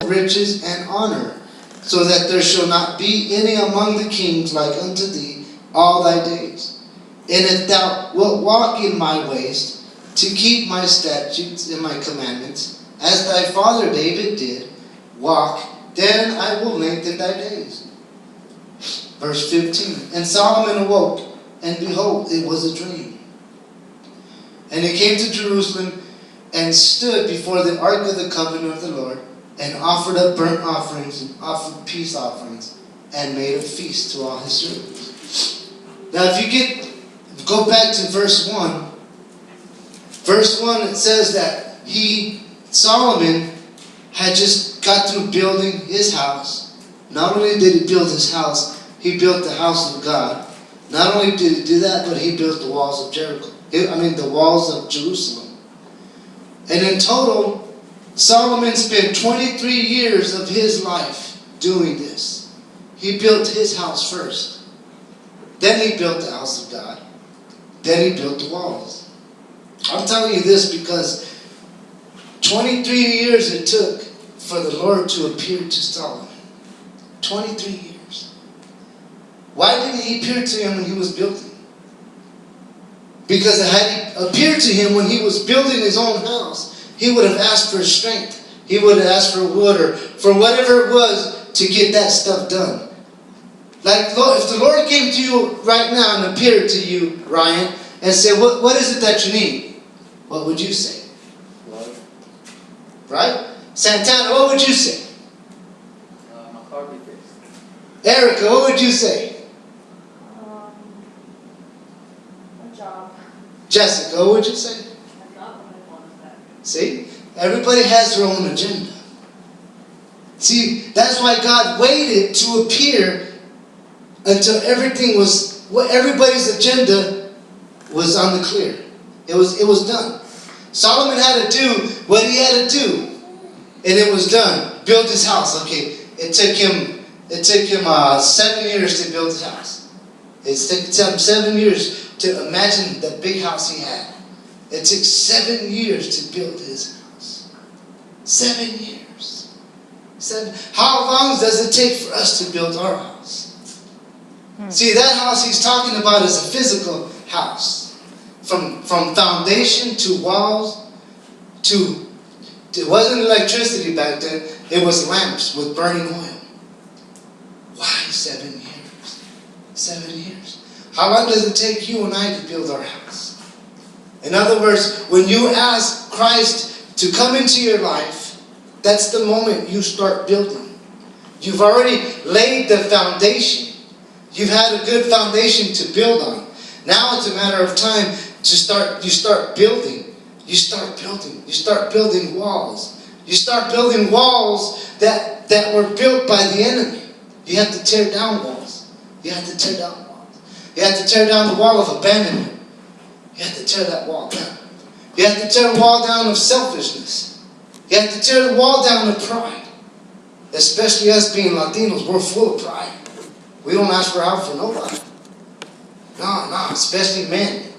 riches and honor, so that there shall not be any among the kings like unto thee all thy days. And if thou wilt walk in my ways, to keep my statutes and my commandments, as thy father David did, walk, then I will lengthen thy days. Verse 15. And Solomon awoke, and behold, it was a dream. And he came to Jerusalem, and stood before the ark of the covenant of the Lord, and offered up burnt offerings, and offered peace offerings, and made a feast to all his servants. Now if you go back to verse 1. Verse 1, it says that Solomon, had just got through building his house. Not only did he build his house, he built the house of God. Not only did he do that, but he built the walls of Jericho. The walls of Jerusalem. And in total, Solomon spent 23 years of his life doing this. He built his house first. Then he built the house of God. Then he built the walls. I'm telling you this because 23 years it took for the Lord to appear to Solomon. 23 years. Why didn't he appear to him when he was building? Because had he appeared to him when he was building his own house, he would have asked for strength. He would have asked for wood or for whatever it was to get that stuff done. Like, Lord, if the Lord came to you right now and appeared to you, Ryan, and said, what is it that you need? What would you say? Blood. Right? Santana, what would you say? My car be fixed. Erica, what would you say? A job. Jessica, what would you say? I got what I wanted back. See? Everybody has their own agenda. See, that's why God waited to appear until everybody's agenda was on the clear. It was done. Solomon had to do what he had to do, and it was done. Build his house. Okay, it took him 7 years to build his house. It took him 7 years to imagine the big house he had. It took 7 years to build his house. 7 years. How long does it take for us to build our house? See, that house he's talking about is a physical house. From foundation to walls to, it wasn't electricity back then, it was lamps with burning oil. Why 7 years? 7 years. How long does it take you and I to build our house? In other words, when you ask Christ to come into your life, that's the moment you start building. You've already laid the foundation. You've had a good foundation to build on. Now it's a matter of time you start building. You start building. You start building walls. You start building walls that were built by the enemy. You have to tear down walls. You have to tear down walls. You have to tear down the wall of abandonment. You have to tear that wall down. You have to tear the wall down of selfishness. You have to tear the wall down of pride. Especially us being Latinos, we're full of pride. We don't ask for help for nobody. No, especially men.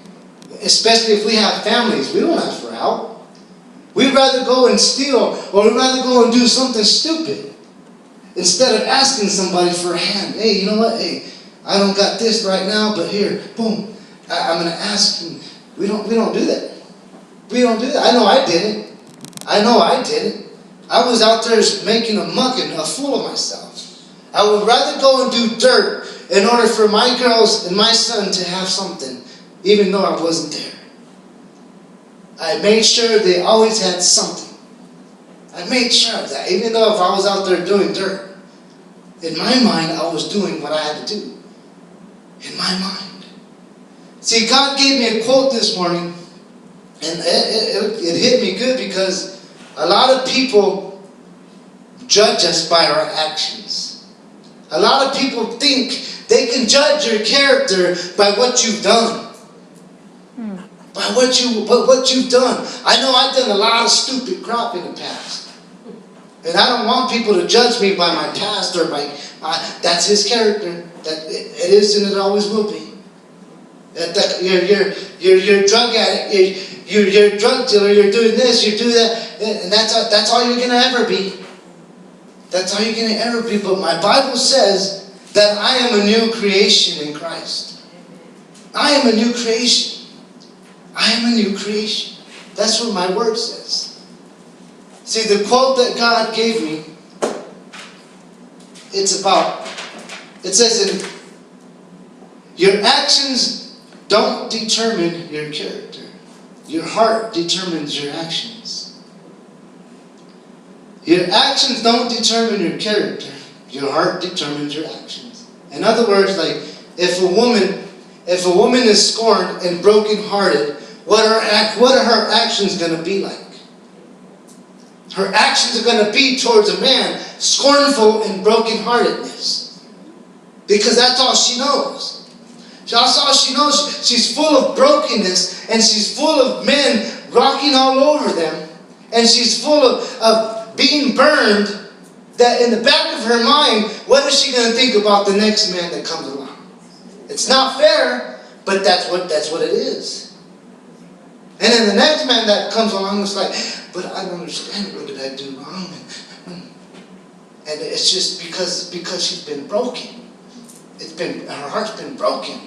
Especially if we have families, we don't ask for help. We'd rather go and steal, or we'd rather go and do something stupid instead of asking somebody for a hand. Hey, you know what? Hey, I don't got this right now, but here, boom, I'm going to ask you. We don't do that. We don't do that. I know I didn't. I was out there making a muck and a fool of myself. I would rather go and do dirt in order for my girls and my son to have something, even though I wasn't there. I made sure they always had something. I made sure of that, even though if I was out there doing dirt. In my mind, I was doing what I had to do. In my mind. See, God gave me a quote this morning, and it hit me good because a lot of people judge us by our actions. A lot of people think they can judge your character by what you've done. By what you've done. I know I've done a lot of stupid crap in the past. And I don't want people to judge me by my past or by that's his character. That it is and it always will be. You're a drug addict, you're a drug dealer, you're doing this, you do that, and that's all you're gonna ever be. That's how you're going to ever be. But my Bible says that I am a new creation in Christ. I am a new creation. I am a new creation. That's what my word says. See, the quote that God gave me, it says in, your actions don't determine your character. Your heart determines your actions. Your actions don't determine your character. Your heart determines your actions. In other words, like if a woman is scorned and brokenhearted, what are her actions going to be like? Her actions are going to be towards a man scornful and brokenheartedness, because that's all she knows. That's all she knows. She's full of brokenness, and she's full of men rocking all over them, and she's full of being burned, that in the back of her mind, what is she going to think about the next man that comes along? It's not fair, but that's what it is. And then the next man that comes along is like, but I don't understand, what did I do wrong? And it's just because she's been broken. Her heart's been broken.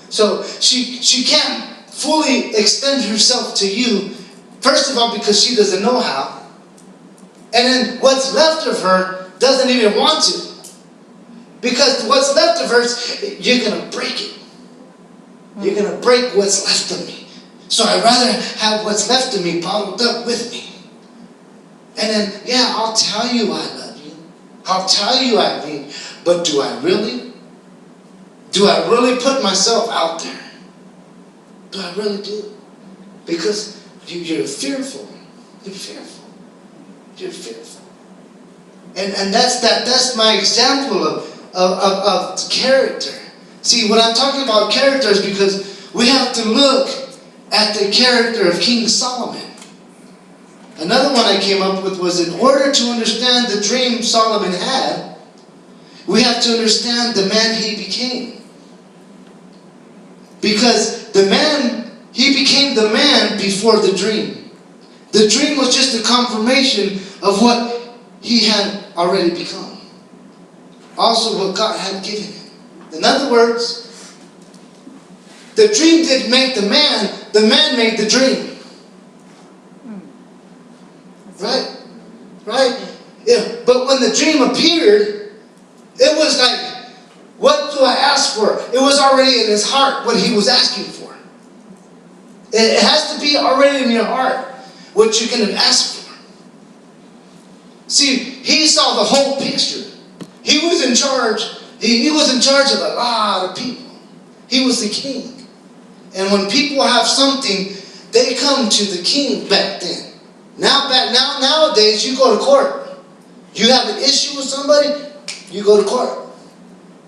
So she can't fully extend herself to you, first of all, because she doesn't know how. And then what's left of her doesn't even want to. Because what's left of her, you're going to break it. You're going to break what's left of me. So I'd rather have what's left of me bottled up with me. And then, yeah, I'll tell you I love you. I'll tell you I mean, but do I really? Do I really put myself out there? Do I really do? Because you're fearful. You're fearful. You're fearful. And that's my example of character. See, when I'm talking about character is because we have to look at the character of King Solomon. Another one I came up with was, in order to understand the dream Solomon had, we have to understand the man he became. Because he became the man before the dream. The dream was just a confirmation of what he had already become. Also what God had given him. In other words, the dream didn't make the man made the dream. Right? Right? Yeah. But when the dream appeared, it was like, what do I ask for? It was already in his heart what he was asking for. It has to be already in your heart what you can ask for. See, he saw the whole picture. He was in charge. He was in charge of a lot of people. He was the king. And when people have something, they come to the king back then. Nowadays, you go to court. You have an issue with somebody, you go to court.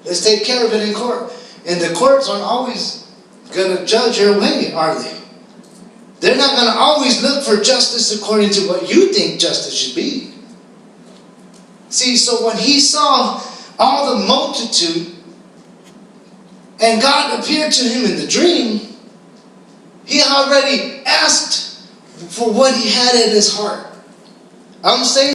Let's take care of it in court. And the courts aren't always going to judge your way, are they? They're not going to always look for justice according to what you think justice should be. See, so when he saw all the multitude, and God appeared to him in the dream, he already asked for what he had in his heart. I'm saying